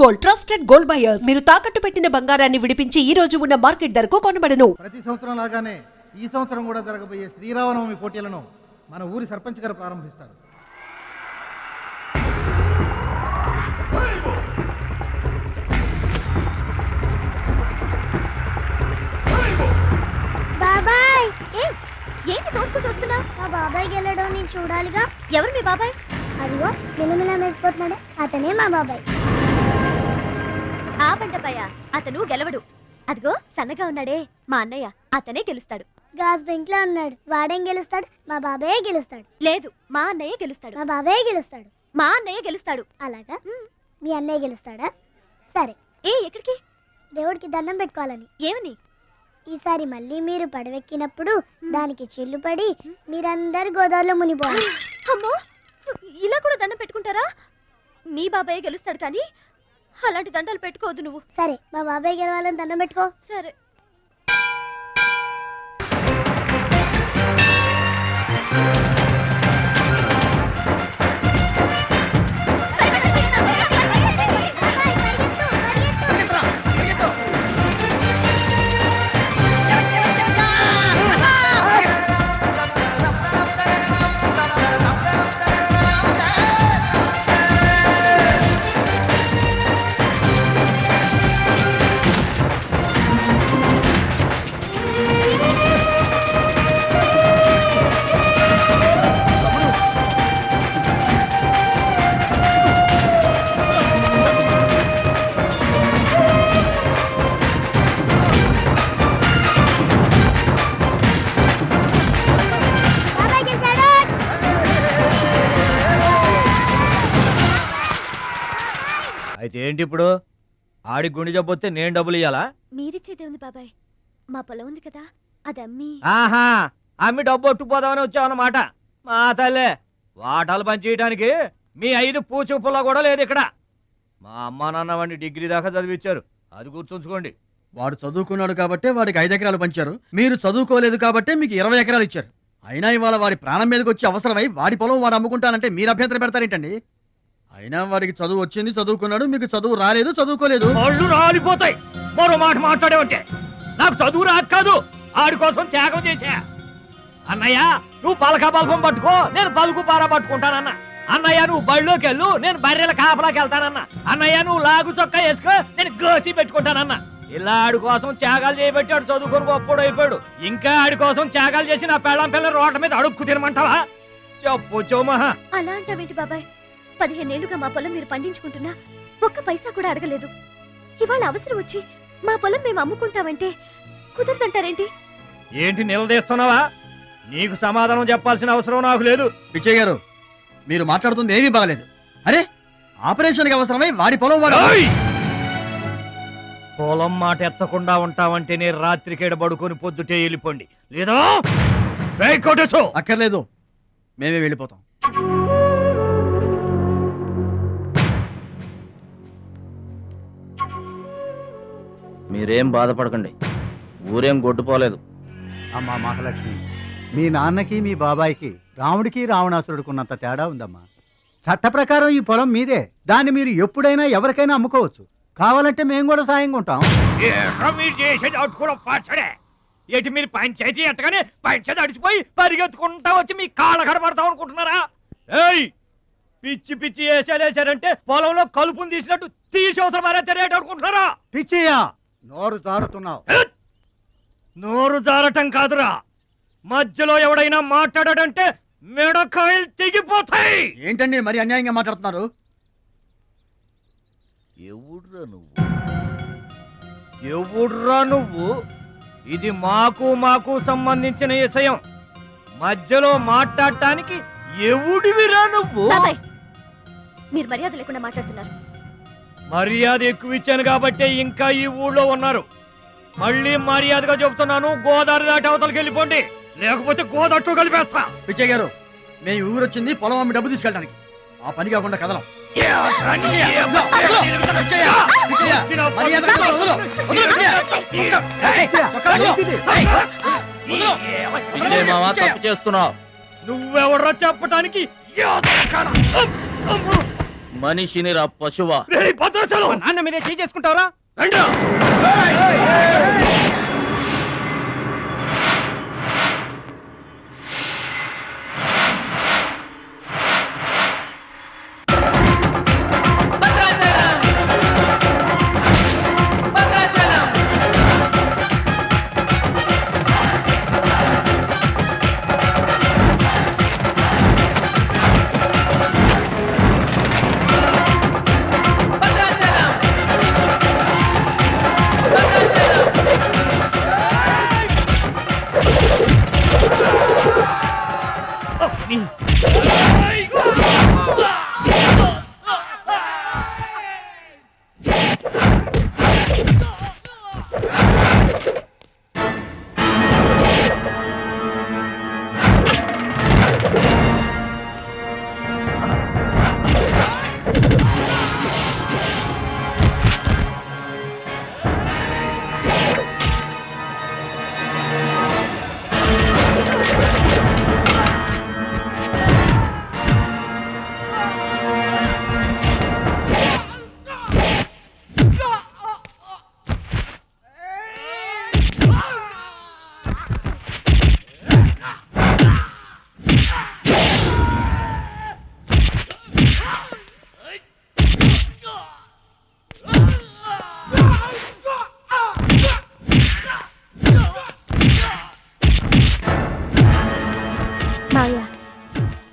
Gold trusted gold buyers. మీరు తాకట్టు పెట్టిన బంగారాన్ని విడిపించి ఈ రోజు ఉన్న మార్కెట్ ధరకు కొనబడను. ప్రతి సంవత్సరం లాగానే ఈ సంవత్సరం కూడా జరగబోయే శ్రీరామనవమి పోటీలను మన ఊరి సర్పంచ్ గారు ప్రారంభిస్తారు. బాబాయ్ ఏంటి తోసుకుంటూ వస్తున్నావు? మా బాబాయ్ గెలడం నేను చూడాలిగా. ఎవరు మీ బాబాయ్? అదిగో మిలమిలా మెసిపోతున్నాడే, అతనే మా బాబాయ్. ఆ బండపయ్య అతను గెలవడు. అదిగో సన్నగా ఉన్నాడే మా అన్నయ్య, అతనే గెలుస్తాడు. గాజ్ బెంక్ లో ఉన్నాడు, వాడేం గెలుస్తాడు? మా బాబాయ్ గెలుస్తాడు. లేదు, మా అన్నయ్య గెలుస్తాడు. మా బాబాయ్ గెలుస్తాడు. మా అన్నయ్య గెలుస్తాడు. అలాగా? మీ అన్నయ్య గెలుస్తాడా? సరే. ఎక్కడికి? దేవుడికి దండం పెట్టుకోవాలని. ఏమని? ఈసారి మళ్ళీ మీరు పడవెక్కినప్పుడు దానికి చిల్లు పడి మీరందరు గోదావరిలో మునిపోవాలి. అమ్మో, ఇలా కూడా దండం పెట్టుకుంటారా? మీ బాబాయ్ గెలుస్తాడు, కానీ అలాంటి దండాలు పెట్టుకోవద్దు నువ్వు. సరే, మా బాబాయ్ గెలవాలని దండం పెట్టుకో. సరే. అయితే ఏంటి ఇప్పుడు? ఆడి గుండె జబ్బొస్తే నేను డబ్బులు ఇయ్యాలా? మీరిచ్చేదే ఉంది బాబాయ్, మా పొలం ఉంది కదా, అది అమ్మి. ఆహా, అమ్మి డబ్బు ఒట్టుకుపోదామని వచ్చావన్నమాట. మా తల్లే, వాటాలు పంచేయడానికి మీ 5 పూచు పుల్ల కూడా లేదు ఇక్కడ. మా అమ్మా నాన్న వాడిని డిగ్రీ దాకా చదివించారు, అది గుర్తుంచుకోండి. వాడు చదువుకున్నాడు కాబట్టే వాడికి 5 ఎకరాలు పంచారు, మీరు చదువుకోలేదు కాబట్టే మీకు 20 ఎకరాలు ఇచ్చారు. అయినా ఇవాళ వాడి ప్రాణం మీదకి వచ్చి అవసరమై వాడి పొలం వాడు అమ్ముకుంటానంటే మీరు అభ్యంతరం పెడతారేంటండి? అయినా వాడికి చదువు వచ్చింది, చదువుకున్నాడు, మీకు చదువు రాలేదు, చదువుకోలేదు. వాళ్ళు రాలిపోతాయి మరో మాట మాట్లాడేవంటే. నాకు చదువు రాదు కాదు, ఆడి కోసం త్యాగం చేశా. అన్నయ్య, నువ్వు పలక బల్పం పట్టుకో, నేను పలుకు పార పట్టుకుంటానన్న. అన్నయ్య, నువ్వు బళ్ళోకి వెళ్ళు, నేను బర్రెల కాపలాకి వెళ్తానన్న. అన్నయ్య, నువ్వు లాగు చొక్కా వేసుకో, నేను గోసి పెట్టుకుంటానన్న. ఇలా ఆడి కోసం త్యాగాలు చేయబట్టి ఆడు చదువుకొని గొప్పడు అయిపోయాడు. ఇంకా ఆడి కోసం త్యాగాలు చేసి నా పెళ్ళం పిల్లల రోడ్ల మీద అడుక్కు తినమంటావా? చెప్పు చోమహా. అలా అంటావేంటి బాబాయ్? 15 ఏళ్లుగా మా పొలం మీరు పండించుకుంటున్నా ఒక్క పైసా కూడా అడగలేదు. ఇవాళ అవసరం వచ్చి మా పొలం మేము అమ్ముకుంటామంటే కుదరదంటారేంటి? ఏంటి నిలదీస్తున్నావా? నీకు సమాధానం చెప్పాల్సిన అవసరం నాకు లేదు. పిచ్చయ్య గారు, మీరు మాట్లాడుతుంది ఏమీ బాగలేదు. అరే, ఆపరేషన్కి అవసరమై వాడి పొలం వాడు. పొలం మాట ఎత్తకుండా ఉంటావంటే నేను రాత్రికేడ పడుకొని పొద్దుటే వెళ్ళిపోండి, లేదా అక్కర్లేదు, మేమే వెళ్ళిపోతాం. మీరేం బాధపడకండి, ఊరేం గొడ్డుపోలేదు. అమ్మా మహాలక్ష్మి, మీ నాన్నకి మీ బాబాయికి రాముడికి రావణాసురుడుకున్నంత తేడా ఉందమ్మా. చట్ట ప్రకారం ఈ పొలం మీదే, దాన్ని మీరు ఎప్పుడైనా ఎవరికైనా అమ్ముకోవచ్చు. కావాలంటే మేము కూడా సాయంగా ఉంటాం. మీరు చేసేది అట్టుకోవడం పాచడే. ఏంటి మీరు పంచాయతీ ఎట్టగానే పంచాయతీ అడిచిపోయి పరిగెత్తుకుంటా వచ్చి మీ కాళ్ళ కడబడతాం అనుకుంటున్నారా? ఏయ్, పిచ్చి పిచ్చి వేసారంటే పొలంలో కలుపుని తీసినట్టు తీసి అవసరం మరే తెలియట అనుకుంటున్నారా? పిచ్చియా, నోరు జారుతున్నావు. నోరు జారటం కాదురా, మధ్యలో ఎవడైనా మాట్లాడాడంటే మెడకాయలు తెగిపోతాయి. ఏంటండి మరి అన్యాయంగా మాట్లాడుతున్నారు? ఎవడ్రా నువ్వు? ఇది మాకు సంబంధించిన విషయం. మధ్యలో మాట్లాడటానికి ఎవడివిరా నువ్వు? మీరు మర్యాద లేకుండా మాట్లాడుతున్నారు. మర్యాద ఎక్కువ ఇచ్చాను కాబట్టే ఇంకా ఈ ఊళ్ళో ఉన్నారు. మళ్ళీ మర్యాదగా చెబుతున్నాను, గోదావరి దాటి అవతలకి వెళ్ళిపోండి, లేకపోతే గోదట్టు కలిపేస్తా. పిచ్చయ్య గారు, మేము ఊరు వచ్చింది పొలం అమ్మి డబ్బు తీసుకెళ్ళడానికి, ఆ పని కాకుండా కదలం. చేస్తున్నావు నువ్వెవర్రా చెప్పటానికి? మనిషిని రా పశువా. రేయ్ భద్రాచలం, నాన్న మీదే చేసుకుంటావరా? రండ్రా.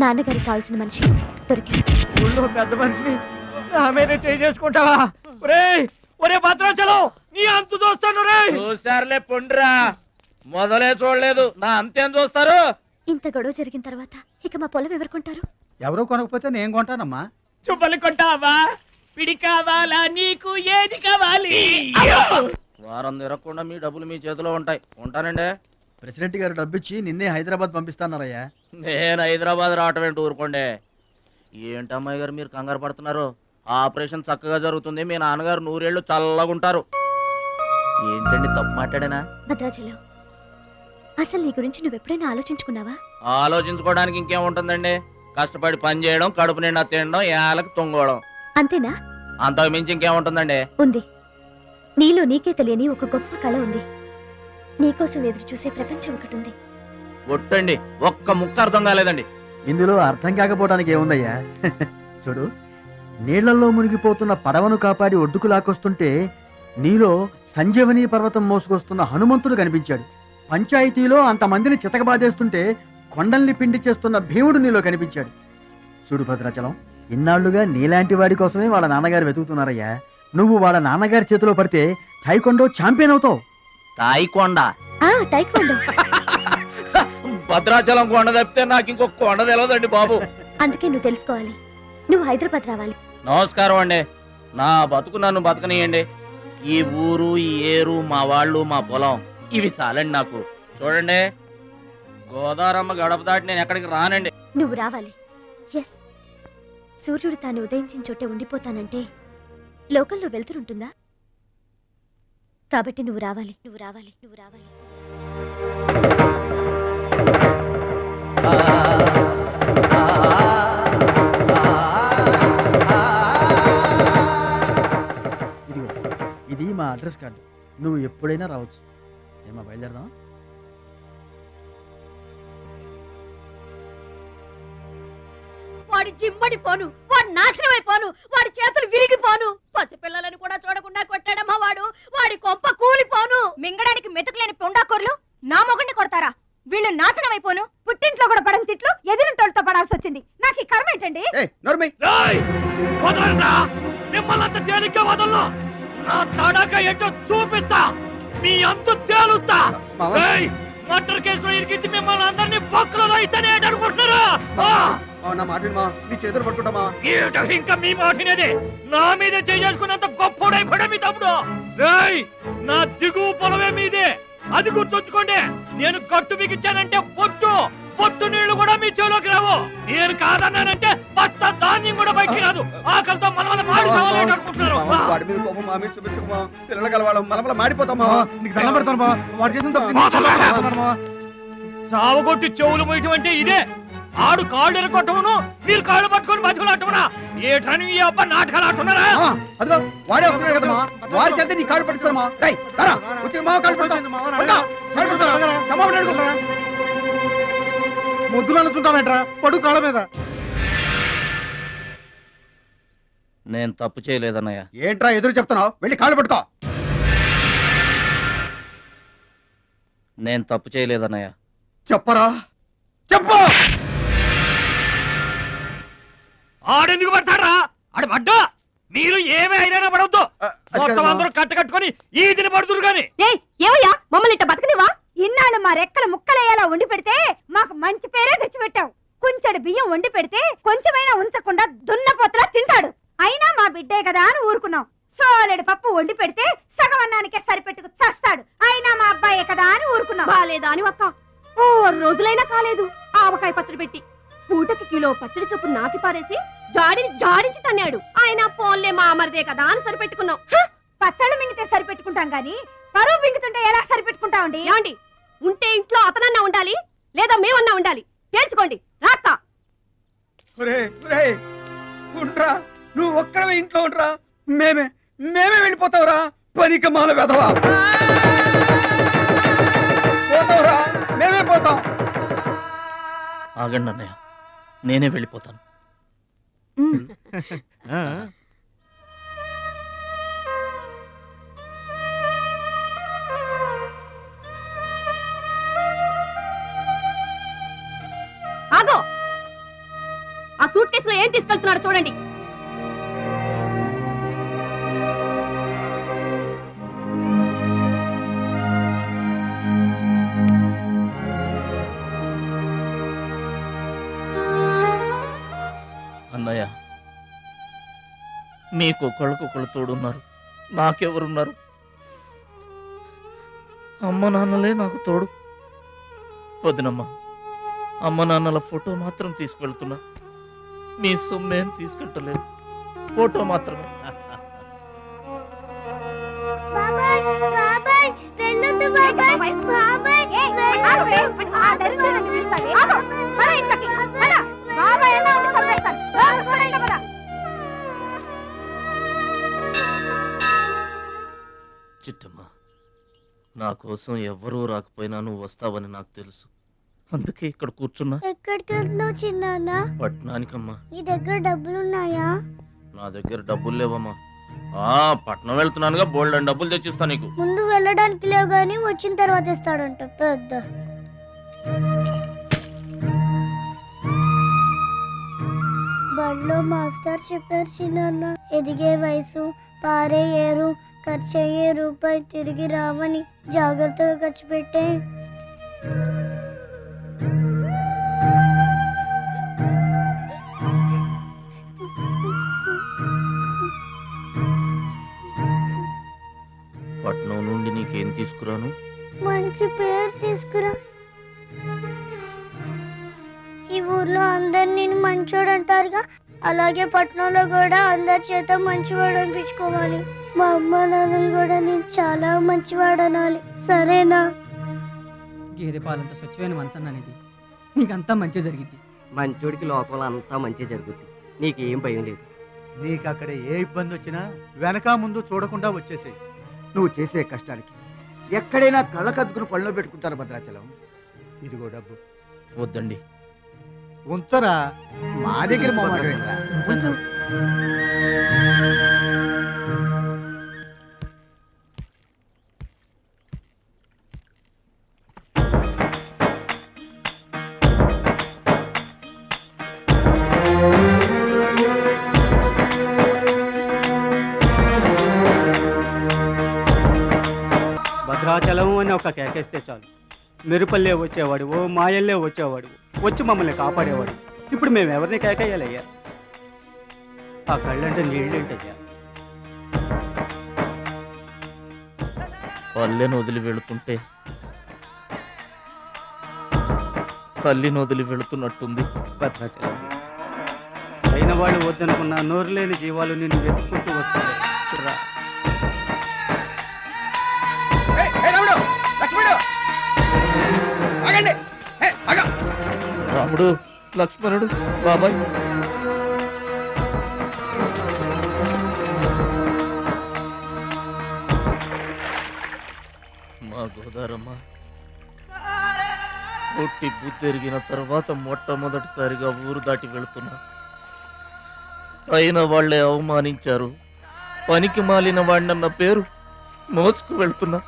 నాన్నగారికి కావాల్సిన మనిషి దొరికాడు. ఊళ్ళో పెద్ద మనిషిని నా మీద చేసుకుంటావా? ఒరే భద్రాచలం, నీ అంతు చూస్తాను. చూసారులే పొండ్రా, మొదలే చూడలేదు, నా అంతేం చూస్తారు? ఇంత గొడవ జరిగిన తర్వాత ఇక మా పొలం ఎవరు కొంటారు? ఎవరో కొనకపోతే నేను కొంటానమ్మా. చుబ్బలు కొంటావా? పిడి కావాలా? నీకు ఏది కావాలి? వారం తిరగకుండా మీ డబ్బులు మీ చేతిలో ఉంటాయి. ఉంటానండి. ప్రెసిడెంట్ గారు డబ్బిచ్చి నిన్నే హైదరాబాద్ పంపిస్తాన్నారయ్యా. నేను హైదరాబాద్ రావటం ఏంటి, ఊరుకోండి. ఏంటమ్మాయి గారు మీరు కంగారు పడుతున్నారు? ఆపరేషన్ చక్కగా జరుగుతుంది, మీ నాన్నగారు 100 ఏళ్ళు చల్లగుంటారు. ఏంటండి తప్పు మాట్లాడేనా? భద్రాచలం, అసలు నీ గురించి నువ్వెప్పుడైనా ఆలోచించుకున్నావా? ఆలోచించుకోవడానికి ఇంకేం ఉంటుందండి? కష్టపడి పని చేయడం, కడుపు నిండా తినడం, ఏళ్ళకి తొంగోవడం, అంతేనా? అంతకు మించి ఇంకేముంటుందండి? ఉంది. నీలో నీకే తెలియని ఒక గొప్ప కళ ఉంది. నీకోసం ఎదురు చూసే ప్రపంచం ఒకటి ఉంది. ఒట్టండి, ఒక్క ముక్క అర్థం కాలేదండి. ఇందులో అర్థం కాకపోవడానికి ఏముందయ్యా? చూడు, నీళ్లలో మునిగిపోతున్న పడవను కాపాడి ఒడ్డుకు లాక్కొస్తుంటే నీలో సంజీవని పర్వతం మోసుకొస్తున్న హనుమంతుడు కనిపించాడు. పంచాయతీలో అంతమందిని చితకబాదేస్తుంటే కొండల్ని పిండి చేస్తున్న భీముడు నీలో కనిపించాడు. చూడు భద్రాచలం, ఇన్నాళ్లుగా నీలాంటి వాడి కోసమే వాళ్ళ నాన్నగారు వెతుకుతున్నారయ్యా. నువ్వు వాళ్ళ నాన్నగారి చేతిలో పడితే టైకొండో ఛాంపియన్ అవుతావు. తాయికొండ? టైక్వాండో. భద్రాచలం కొండ తప్పితే నాకు ఇంకొక కొండ తెలియదండి బాబు. అందుకే నువ్వు తెలుసుకోవాలి. నువ్వు హైదరాబాద్ రావాలి. నమస్కారం అండి, నా బతుకు నన్ను బతకనియండి. ఈ ఊరు, ఈ ఏరు, మా వాళ్ళు, మా పొలం, ఇవి చాలండి నాకు. చూడండి, గోదారమ్మ గడప దాటి నేను ఎక్కడికి రానండి. నువ్వు రావాలి. ఎస్, సూర్యుడు తాను ఉదయించిన చోటే ఉండిపోతానంటే లోకంలో వెళ్తురుంటుందా? కాబట్టి నువ్వు రావాలి, నువ్వు రావాలి, నువ్వు రావాలి. ఇదిగో, ఇది మా అడ్రస్ కార్డు. నువ్వు ఎప్పుడైనా రావచ్చు. ఏమా బయలుదేరదాం? వాడి జిమ్మడిపోను, వాడి నాశనమైపోను, వాడి చేతులు విరిగిపోను. పసిపిల్లలను కూడా చూడకుండా కొట్టాడమ్మా వాడు. వాడి కొంప కూలిపోను. మింగడానికి మెతుకులేని పొండాకొర్లు నా మొగుడిని కొడతారా? వీళ్ళు నాశనమైపోను. పుట్టింట్లో కూడా పడని తిట్లు ఎదిరింటోళ్ళతో పడాల్సి వచ్చింది. నాకు ఈ కర్మ ఏంటండి? మిమ్మల్ని తేలిగ్గా వదలను. నా తడాక ఏంటో చూపిస్తా, మీ అంత తేలుస్తా. మర్డర్ కేసులో ఇరికించి మిమ్మల్ని అందరినీ పక్కలో ఇస్తానే అనుకుంటున్నారా? ఇంకా మీ మాటినేది నా మీద చేసుకున్నంత గొప్పడైపోయా మీ తమ్ముడు. నా దిగువ పొలమే మీదే, అది గుర్తుంచుకోండి. నేను కట్టు బిగించానంటే పొట్టు నీళ్లు కూడా మీ చెవులోకి రావు. నేను కాదన్నానంటే బస్తా ధాన్యం కూడా బయటికి రాదు. ఆకలితో మనమల మాడి అనుకుంటున్నారు. సావగొట్టి చెవులు మొయటం అంటే ఇదే. ఆడు కాళ్ళు ఎరగొట్టవును మీరు కాళ్ళు పట్టుకొని బతుకులాటమునా ఏటని ఈ అబ్బా నాటకాలు ఆడుతున్నారా అదిగో వాడే వస్తున్నాడు కదమ్మా వారి చేత నీ కాళ్ళు పట్టుకోమా వచ్చి మా కాళ్ళు పడతా ముద్దులు అనుకుంటామేట్రా పడు కాళ్ళ మీద. నేను తప్పు చేయలేదన్నయ్య. ఏంట్రా ఎదురు చెప్తున్నావు? వెళ్ళి కాళ్ళు పట్టుకో. నేను తప్పు చేయలేదన్నయ్య. చెప్పరా, చెప్పు. ఆడెందుకు పడతారా? ఆడు పడ్డా మీరు ఏమీ అయినా పడవద్దు. మొత్తం అందరూ కట్టుకొని ఈదిని పడుతురు గాని. ఏమయ్యా మమ్మల్ని ఇట్ట బతకనివా? ఇన్నాళ్ళు మా రెక్కల ముక్కలయ్యేలా వండి పెడితే మాకు మంచి పేరే తెచ్చిపెట్టావు. కొంచెడు బియ్యం వండి పెడితే కొంచెమైనా ఉంచకుండా దున్నపోతలా తింటాడు. అయినా మా బిడ్డే కదా అని ఊరుకున్నాం. సోలెడు పప్పు వండి పెడితే సగం అన్నానికే సరిపెట్టుకు చస్తాడు. అయినా మా అబ్బాయే కదా అని ఊరుకున్నాం. బాలేదా అని ఒక్క 4 రోజులైనా కాలేదు ఆవకాయ పచ్చడి పెట్టి పూటకి కిలో పచ్చడి చొప్పు నాకి పారేసి జాడించి తన్నాడు. ఆయన పోన్లే మా అమర్దే కదా అని సరిపెట్టుకున్నాం. పచ్చళ్ళు మింగితే సరిపెట్టుకుంటాం గాని పరువు మింగుతుంటే ఎలా సరిపెట్టుకుంటామండి? ఏమండి, ఉంటే ఇంట్లో అతనన్నా ఉండాలి, లేదా మేమన్నా ఉండాలి. తేల్చుకోండి. రాక్క ఉంట్రా, నువ్వు ఒక్కడవే ఇంట్లో ఉంట్రా. మేమే వెళ్ళిపోతావురా. పనికి మాల వెధవా. పోతావురా, మేమే పోతాం. ఆగండి అన్నయ్య, నేనే వెళ్ళిపోతాను. ఆగో, ఆ సూట్ కేసులో ఏం తీసుకెళ్తున్నాడు చూడండి. అన్నయ్య, మీకు ఒకళ్ళకొకళ్ళు తోడున్నారు, నాకెవరున్నారు? అమ్మ నాన్నలే నాకు తోడు. వదినమ్మ, అమ్మ నాన్నల ఫోటో మాత్రం తీసుకెళ్తున్నా. మీ సొమ్మేం తీసుకెళ్ళలేదు, ఫోటో మాత్రమే. బాబాయ్ బాబాయ్ వెళ్ళొద్దు బాబాయ్ బాబాయ్ చిట్టమ్మ, నా కోసం ఎవ్వరూ రాకపోయినా నువ్వు వస్తావని నాకు తెలుసు. అందుకే ఇక్కడ కూర్చున్నా. ఎక్కడికి వెళ్తున్నావు చిన్నాన్న? పట్నానికమ్మా. నీ దగ్గర డబ్బులున్నాయా? నా దగ్గర డబ్బులు లేవమ్మా. పట్నం వెళ్తున్నానుగా, బోల్డెన్ డబ్బులు తెచ్చిస్తా నీకు. ముందు వెళ్ళడానికి లేవు గానీ వచ్చిన తర్వాత ఇస్తాడంట పెద్ద. బడిలో మాస్టర్ చెప్పారు చిన్నాన్న, ఎదిగే వయసు, పారే ఏరు, ఖర్చయ్యే రూపాయి తిరిగి రావని. జాగ్రత్తగా ఖర్చు పెట్టే. పట్నం నుండి నీకేం తీసుకురాను? మంచి పేరు తీసుకురా. ఈ ఊర్లో అందరు నేను మంచోడు అంటారుగా, అలాగే పట్నంలో కూడా అందరి చేత మంచివాడు అనిపించుకోవాలి. మా అమ్మ నాన్నలు కూడా నేను చాలా మంచివాడు అనాలి. సరేనా? గేదె పాలంత స్వచ్ఛమైన మనసు అనేది నీకంతా మంచి జరిగింది. మంచోడికి లోకంలో అంతా మంచి జరుగుద్ది. నీకేం భయం లేదు. నీకు అక్కడ ఏ ఇబ్బంది వచ్చినా వెనక ముందు చూడకుండా వచ్చేసేయి. నువ్వు చేసే కష్టానికి ఎక్కడైనా కళ్ళకద్దుకుని పళ్ళలో పెట్టుకుంటారు భద్రాచలం. ఇదిగో డబ్బు. వద్దండి, ఉంచరా. మా దగ్గర భద్రాచలం అని ఒక కేకేస్తే చాలు, మెరుపల్లే వచ్చేవాడు, ఓ మాయల్లే వచ్చేవాడు, వచ్చి మమ్మల్ని కాపాడేవాడు. ఇప్పుడు మేము ఎవరిని కేకేయాలయ్యా? ఆ కళ్ళంటే నీళ్ళేంటయ్యా? పల్లెను వదిలి వెళుతుంటే తల్లిని వదిలి వెళుతున్నట్టుంది. భద్రాచలం అయిన వాళ్ళు వద్దనుకున్న నోరు లేని జీవాలు నిన్ను వెతుక్కుంటూ వస్తాయి. చూడరా. రాముడు, లక్ష్మణుడు బాబాయ్. మా గోదారమ్మ పుట్టి బుద్ధెరిగిన తర్వాత మొట్టమొదటిసారిగా ఊరు దాటి వెళుతున్నా. అయిన వాళ్లే అవమానించారు. పనికి మాలిన వాడినన్న పేరు మోసుకు వెళ్తున్నా.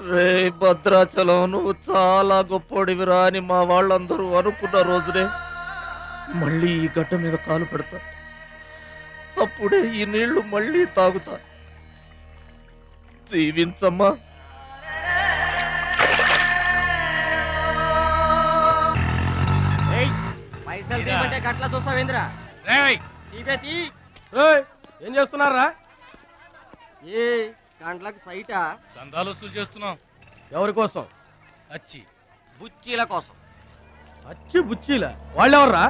రే భద్రాచలం, నువ్వు చాలా గొప్పోడివిరా అని మా వాళ్ళందరూ అనుకున్న రోజునే మళ్ళీ ఈ గడ్డ మీద కాలు పెడతా. అప్పుడే ఈ నీళ్లు మళ్ళీ తాగుతా. దీవించమ్మా. గట్లా చూస్తావేంద్రా? ఏం చేస్తున్నారా? ఏ గంటలకు సైటా? చందాలు వసూలు చేస్తున్నాం. ఎవరి కోసం? అచ్చి బుచ్చీల కోసం. అచ్చి బుచ్చీల వాళ్ళెవర్రా?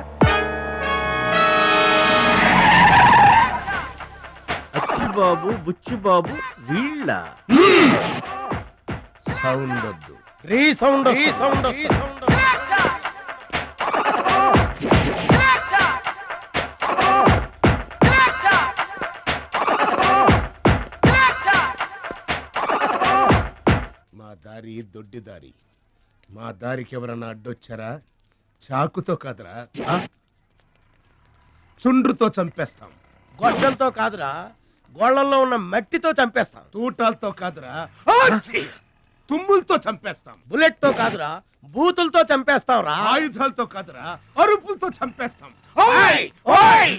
అచ్చి బాబు బుచ్చి బాబు వీళ్ళ సౌండ్ వద్దు. రీసౌండ్ మా దారి దొడ్డి దారి. మా దారికి ఎవరన్నా అడ్డొచ్చారా? చాకుతో కాదురా, చుండ్రుతో చంపేస్తాం. గొడ్డలతో కాదురా, గోళ్లలో ఉన్న మట్టితో చంపేస్తాం. తూటాలతో కాదురా, తుమ్ములతో చంపేస్తాం. బుల్లెట్ తో కాదురా, బూతులతో చంపేస్తాం రా. ఆయుధాలతో కాదురా, అరుపులతో చంపేస్తాం. ఓయ్! ఓయ్!